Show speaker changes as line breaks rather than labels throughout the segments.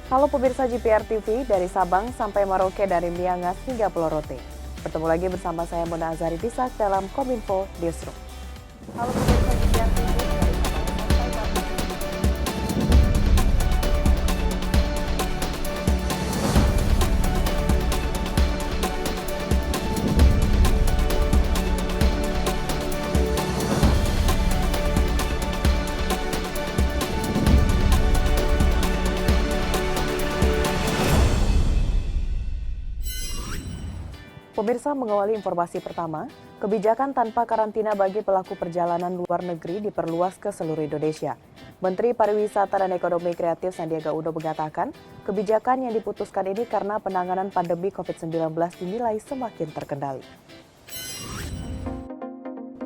Halo pemirsa GPR TV, dari Sabang sampai Merauke, dari Miangas hingga Pulau Rote. Bertemu lagi bersama saya Mona Azari Pisak dalam Kominfo Newsroom. Halo pemirsa GPR TV, dari Sabang sampai Merauke. Pemirsa, mengawali informasi pertama, kebijakan tanpa karantina bagi pelaku perjalanan luar negeri diperluas ke seluruh Indonesia. Menteri Pariwisata dan Ekonomi Kreatif Sandiaga Uno mengatakan, kebijakan yang diputuskan ini karena penanganan pandemi COVID-19 dinilai semakin terkendali.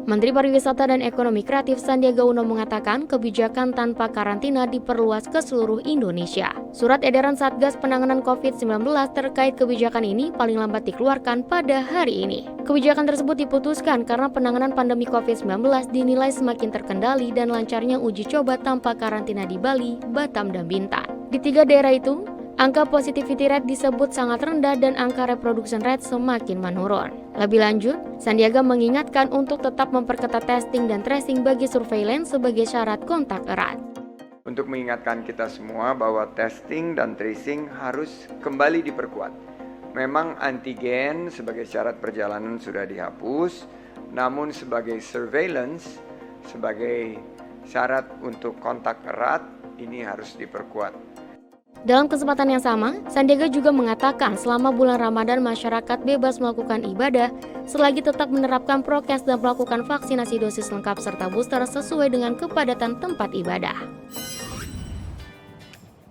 Menteri Pariwisata dan Ekonomi Kreatif Sandiaga Uno mengatakan kebijakan tanpa karantina diperluas ke seluruh Indonesia. Surat edaran Satgas Penanganan COVID-19 terkait kebijakan ini paling lambat dikeluarkan pada hari ini. Kebijakan tersebut diputuskan karena penanganan pandemi COVID-19 dinilai semakin terkendali dan lancarnya uji coba tanpa karantina di Bali, Batam, dan Bintan. Di 3 daerah itu, angka positivity rate disebut sangat rendah dan angka reproduction rate semakin menurun. Lebih lanjut, Sandiaga mengingatkan untuk tetap memperketat testing dan tracing bagi surveillance sebagai syarat kontak erat.
Untuk mengingatkan kita semua bahwa testing dan tracing harus kembali diperkuat. Memang antigen sebagai syarat perjalanan sudah dihapus, namun sebagai surveillance, sebagai syarat untuk kontak erat, ini harus diperkuat.
Dalam kesempatan yang sama, Sandiaga juga mengatakan selama bulan Ramadan masyarakat bebas melakukan ibadah selagi tetap menerapkan prokes dan melakukan vaksinasi dosis lengkap serta booster sesuai dengan kepadatan tempat ibadah.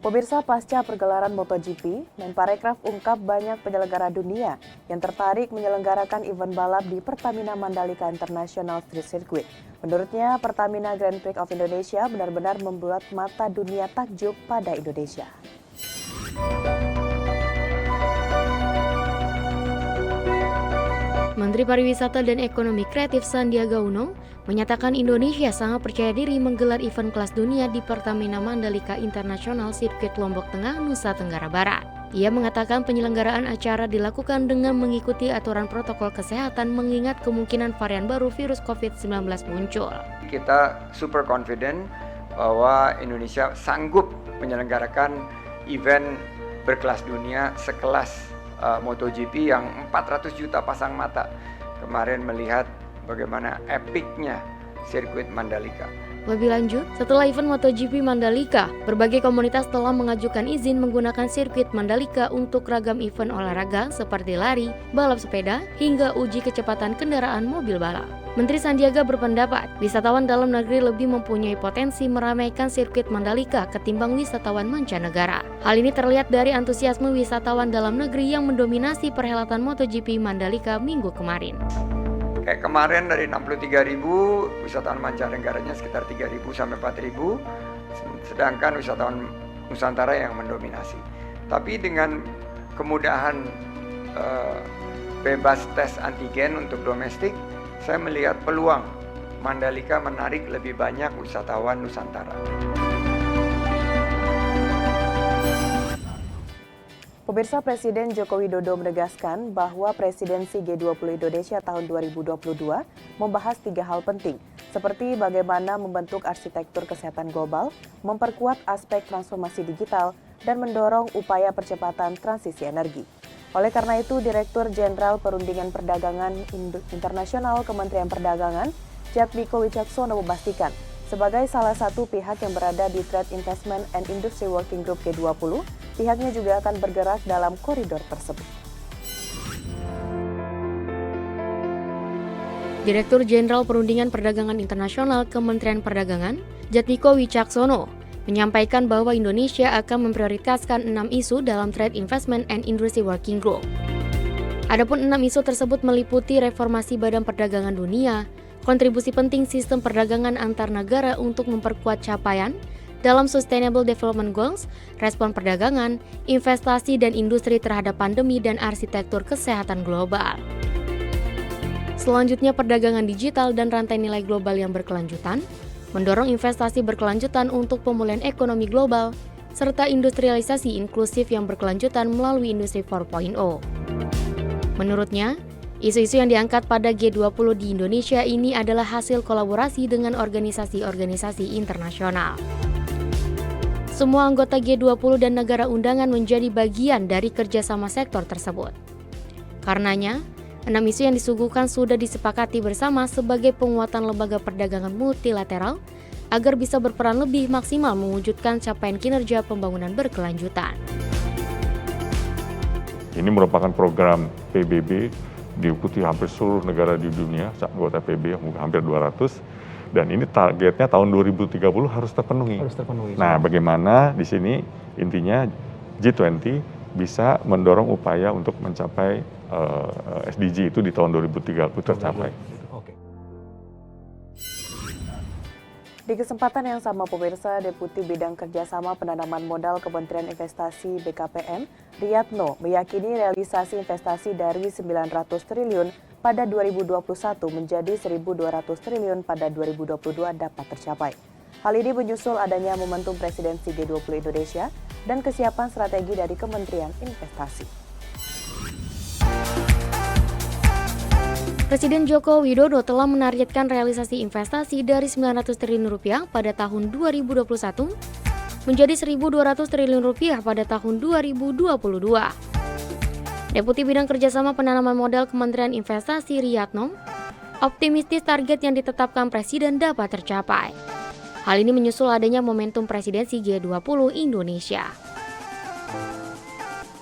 Pemirsa, pasca pergelaran MotoGP, Menparekraf ungkap banyak penyelenggara dunia yang tertarik menyelenggarakan event balap di Pertamina Mandalika International Street Circuit. Menurutnya, Pertamina Grand Prix of Indonesia benar-benar membuat mata dunia takjub pada Indonesia.
Menteri Pariwisata dan Ekonomi Kreatif Sandiaga Uno menyatakan Indonesia sangat percaya diri menggelar event kelas dunia di Pertamina Mandalika International Circuit Lombok Tengah, Nusa Tenggara Barat. Ia mengatakan penyelenggaraan acara dilakukan dengan mengikuti aturan protokol kesehatan mengingat kemungkinan varian baru virus COVID-19 muncul.
Kita super confident bahwa Indonesia sanggup menyelenggarakan event berkelas dunia sekelas MotoGP yang 400 juta pasang mata. Kemarin melihat bagaimana epicnya sirkuit Mandalika.
Lebih lanjut, setelah event MotoGP Mandalika, berbagai komunitas telah mengajukan izin menggunakan sirkuit Mandalika untuk ragam event olahraga seperti lari, balap sepeda, hingga uji kecepatan kendaraan mobil balap. Menteri Sandiaga berpendapat, wisatawan dalam negeri lebih mempunyai potensi meramaikan sirkuit Mandalika ketimbang wisatawan mancanegara. Hal ini terlihat dari antusiasme wisatawan dalam negeri yang mendominasi perhelatan MotoGP Mandalika minggu kemarin.
Kayak kemarin dari 63.000, wisatawan mancanegaranya sekitar 3.000 sampai 4.000, sedangkan wisatawan Nusantara yang mendominasi. Tapi dengan kemudahan bebas tes antigen untuk domestik, saya melihat peluang Mandalika menarik lebih banyak wisatawan Nusantara.
Pemirsa, Presiden Joko Widodo menegaskan bahwa presidensi G20 Indonesia tahun 2022 membahas 3 hal penting, seperti bagaimana membentuk arsitektur kesehatan global, memperkuat aspek transformasi digital, dan mendorong upaya percepatan transisi energi. Oleh karena itu, Direktur Jenderal Perundingan Perdagangan Internasional Kementerian Perdagangan, Jatmiko Wicaksono memastikan, sebagai salah satu pihak yang berada di Trade Investment and Industry Working Group G20, pihaknya juga akan bergerak dalam koridor tersebut.
Direktur Jenderal Perundingan Perdagangan Internasional Kementerian Perdagangan, Jatmiko Wicaksono, menyampaikan bahwa Indonesia akan memprioritaskan 6 isu dalam Trade Investment and Industry Working Group. Adapun 6 isu tersebut meliputi reformasi Badan Perdagangan Dunia, kontribusi penting sistem perdagangan antar negara untuk memperkuat capaian dalam Sustainable Development Goals, respon perdagangan, investasi dan industri terhadap pandemi dan arsitektur kesehatan global. Selanjutnya, perdagangan digital dan rantai nilai global yang berkelanjutan, mendorong investasi berkelanjutan untuk pemulihan ekonomi global, serta industrialisasi inklusif yang berkelanjutan melalui industri 4.0. Menurutnya, isu-isu yang diangkat pada G20 di Indonesia ini adalah hasil kolaborasi dengan organisasi-organisasi internasional. Semua anggota G20 dan negara undangan menjadi bagian dari kerjasama sektor tersebut. Karenanya, 6 isu yang disuguhkan sudah disepakati bersama sebagai penguatan lembaga perdagangan multilateral agar bisa berperan lebih maksimal mewujudkan capaian kinerja pembangunan berkelanjutan.
Ini merupakan program PBB diikuti hampir seluruh negara di dunia, anggota PBB hampir 200. Dan ini targetnya tahun 2030 harus terpenuhi. Nah, bagaimana di sini intinya G20 bisa mendorong upaya untuk mencapai SDG itu di tahun 2030 tercapai.
Di kesempatan yang sama pemirsa, Deputi Bidang Kerjasama Penanaman Modal Kementerian Investasi BKPM, Riyatno, meyakini realisasi investasi dari 900 triliun pada 2021 menjadi 1.200 triliun pada 2022 dapat tercapai. Hal ini menyusul adanya momentum presidensi G20 Indonesia dan kesiapan strategi dari Kementerian Investasi.
Presiden Joko Widodo telah menargetkan realisasi investasi dari 900 triliun rupiah pada tahun 2021 menjadi 1.200 triliun rupiah pada tahun 2022. Deputi Bidang Kerjasama Penanaman Modal Kementerian Investasi Riyatno optimistis target yang ditetapkan Presiden dapat tercapai. Hal ini menyusul adanya momentum presidensi G20 Indonesia.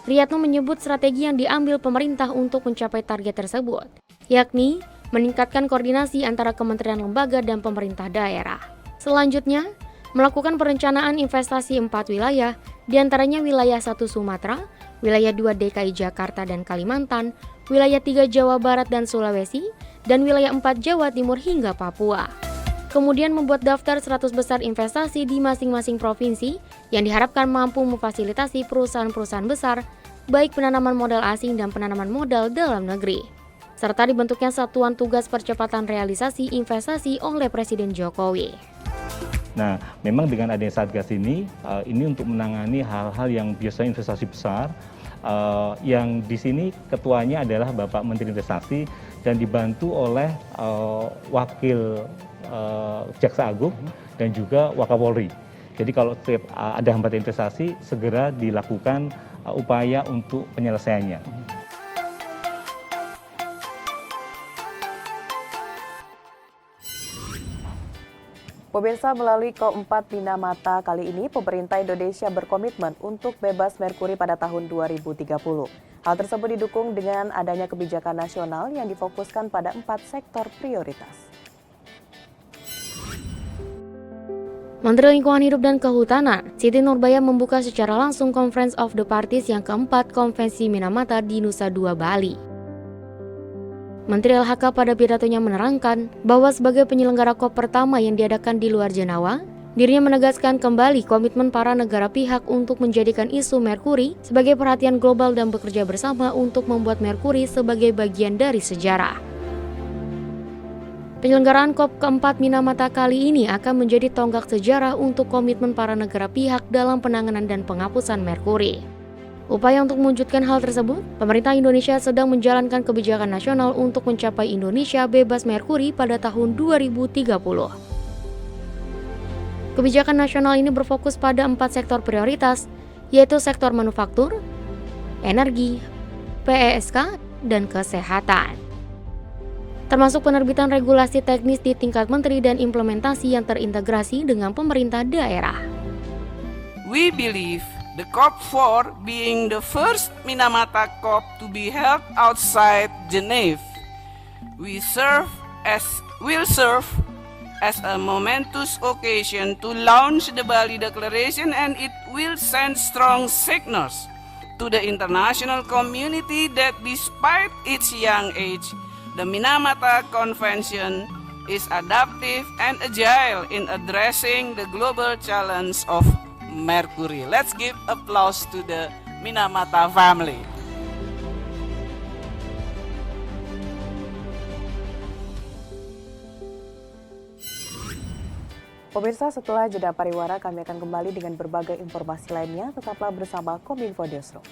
Riyatno menyebut strategi yang diambil pemerintah untuk mencapai target tersebut, yakni meningkatkan koordinasi antara kementerian lembaga dan pemerintah daerah. Selanjutnya, melakukan perencanaan investasi 4 wilayah, diantaranya wilayah 1 Sumatera, wilayah 2 DKI Jakarta dan Kalimantan, wilayah 3 Jawa Barat dan Sulawesi, dan wilayah 4 Jawa Timur hingga Papua. Kemudian membuat daftar 100 besar investasi di masing-masing provinsi yang diharapkan mampu memfasilitasi perusahaan-perusahaan besar, baik penanaman modal asing dan penanaman modal dalam negeri. Serta dibentuknya Satuan Tugas Percepatan Realisasi Investasi oleh Presiden Jokowi.
Nah, memang dengan adanya Satgas ini untuk menangani hal-hal yang biasanya investasi besar, yang di sini ketuanya adalah Bapak Menteri Investasi dan dibantu oleh Wakil Jaksa Agung dan juga Wakapolri. Jadi kalau setiap ada hambatan investasi, segera dilakukan upaya untuk penyelesaiannya.
Pemirsa, melalui Keempat Minamata kali ini, pemerintah Indonesia berkomitmen untuk bebas merkuri pada tahun 2030. Hal tersebut didukung dengan adanya kebijakan nasional yang difokuskan pada 4 sektor prioritas.
Menteri Lingkungan Hidup dan Kehutanan, Siti Nurbaya membuka secara langsung Conference of the Parties yang keempat Konvensi Minamata di Nusa Dua, Bali. Menteri LHK pada pidatonya menerangkan bahwa sebagai penyelenggara COP pertama yang diadakan di luar Jenawa, dirinya menegaskan kembali komitmen para negara pihak untuk menjadikan isu merkuri sebagai perhatian global dan bekerja bersama untuk membuat merkuri sebagai bagian dari sejarah. Penyelenggaraan COP keempat Minamata kali ini akan menjadi tonggak sejarah untuk komitmen para negara pihak dalam penanganan dan penghapusan merkuri. Upaya untuk mewujudkan hal tersebut, pemerintah Indonesia sedang menjalankan kebijakan nasional untuk mencapai Indonesia bebas merkuri pada tahun 2030. Kebijakan nasional ini berfokus pada 4 sektor prioritas, yaitu sektor manufaktur, energi, PESK, dan kesehatan. Termasuk penerbitan regulasi teknis di tingkat menteri dan implementasi yang terintegrasi dengan pemerintah daerah.
We believe the COP4 being the first Minamata COP to be held outside Geneva will serve as a momentous occasion to launch the Bali Declaration, and it will send strong signals to the international community that despite its young age, the Minamata Convention is adaptive and agile in addressing the global challenge of mercury. Let's give applause to the Minamata family.
Pemirsa, setelah jeda pariwara kami akan kembali dengan berbagai informasi lainnya. Tetaplah bersama Kominfo Newsroom.